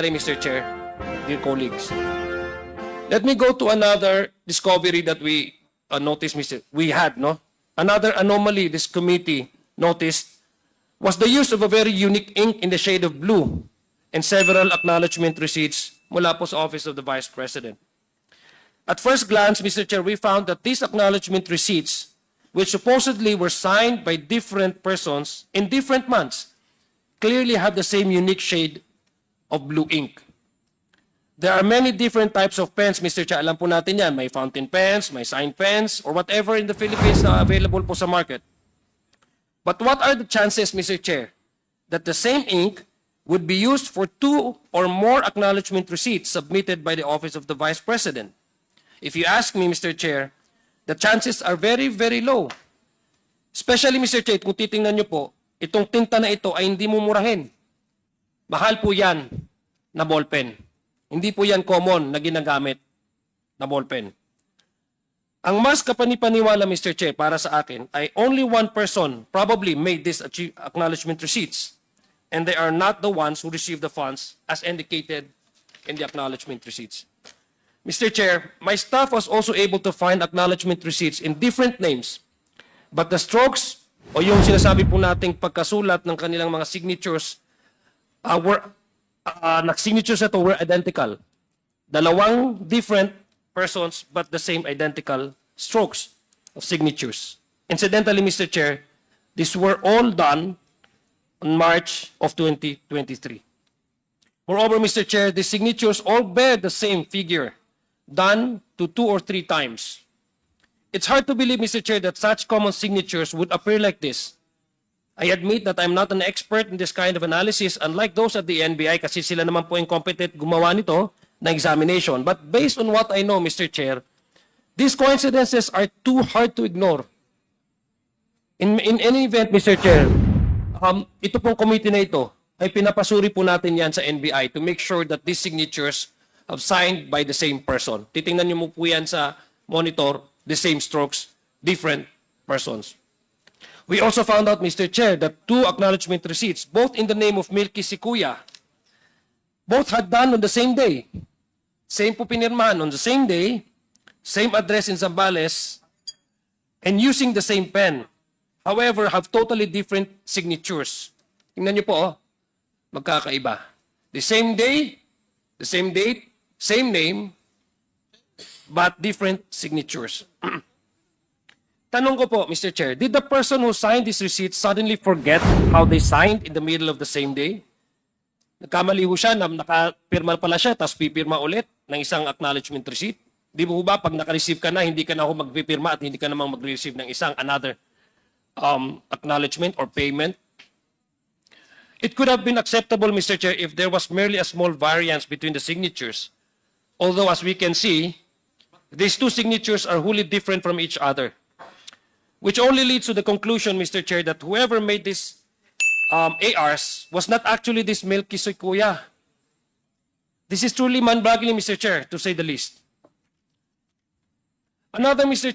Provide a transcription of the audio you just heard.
Mr. Chair, dear colleagues. Let me go to another discovery that we noticed, we had, no? Another anomaly this committee noticed was the use of a very unique ink in the shade of blue and several acknowledgement receipts mula po sa Office of the Vice President. At first glance, Mr. Chair, we found that these acknowledgement receipts, which supposedly were signed by different persons in different months, clearly have the same unique shade of blue ink. There are many different types of pens, Mr. Chair. Alam po natin yan. May fountain pens, may sign pens, or whatever in the Philippines na available po sa market. But what are the chances, Mr. Chair, that the same ink would be used for 2 or more acknowledgement receipts submitted by the Office of the Vice President? If you ask me, Mr. Chair, the chances are very, very low. Especially, Mr. Chair, kung titingnan nyo po, itong tinta na ito ay hindi mumurahin. Mahal po yan na ballpen. Hindi po yan common na ginagamit na ballpen. Ang mas kapanipaniwala, Mr. Chair, para sa akin, ay only one person probably made these acknowledgement receipts, and they are not the ones who received the funds as indicated in the acknowledgement receipts. Mr. Chair, my staff was also able to find acknowledgement receipts in different names, but the strokes o yung sinasabi po nating pagkasulat ng kanilang mga signatures signatures na to were identical. Dalawang different persons but the same identical strokes of signatures. Incidentally, Mr. Chair, these were all done on March of 2023. Moreover, Mr. Chair, the signatures all bear the same figure, done to 2 or 3 times. It's hard to believe, Mr. Chair, that such common signatures would appear like this. I admit that I'm not an expert in this kind of analysis, unlike those at the NBI, kasi sila naman po yung competent gumawa nito na examination. But based on what I know, Mr. Chair, these coincidences are too hard to ignore. In any event, Mr. Chair, ito pong committee na ito ay pinapasuri po natin yan sa NBI to make sure that these signatures are signed by the same person. Titingnan niyo mo po yan sa monitor, the same strokes, different persons. We also found out, Mr. Chair, that 2 acknowledgement receipts, both in the name of Milky Sikuya, both had done on the same day. Same po pinirmahan on the same day, same address in Zambales, and using the same pen. However, have totally different signatures. Tingnan niyo po, oh, magkakaiba. The same day, the same date, same name, but different signatures. Tanong ko po, Mr. Chair, did the person who signed this receipt suddenly forget how they signed in the middle of the same day? Nagkamali ho siya, nakapirma pala siya, tapos pipirma ulit ng isang acknowledgement receipt. Di mo ba, pag naka-receive ka na, hindi ka na ho magpipirma at hindi ka namang mag-receive ng isang another acknowledgement or payment? It could have been acceptable, Mr. Chair, if there was merely a small variance between the signatures. Although, as we can see, these 2 signatures are wholly different from each other. Which only leads to the conclusion, Mr. Chair, that whoever made these ARs was not actually this Milky Sikuya. This is truly mind-boggling, Mr. Chair, to say the least. Another, Mr.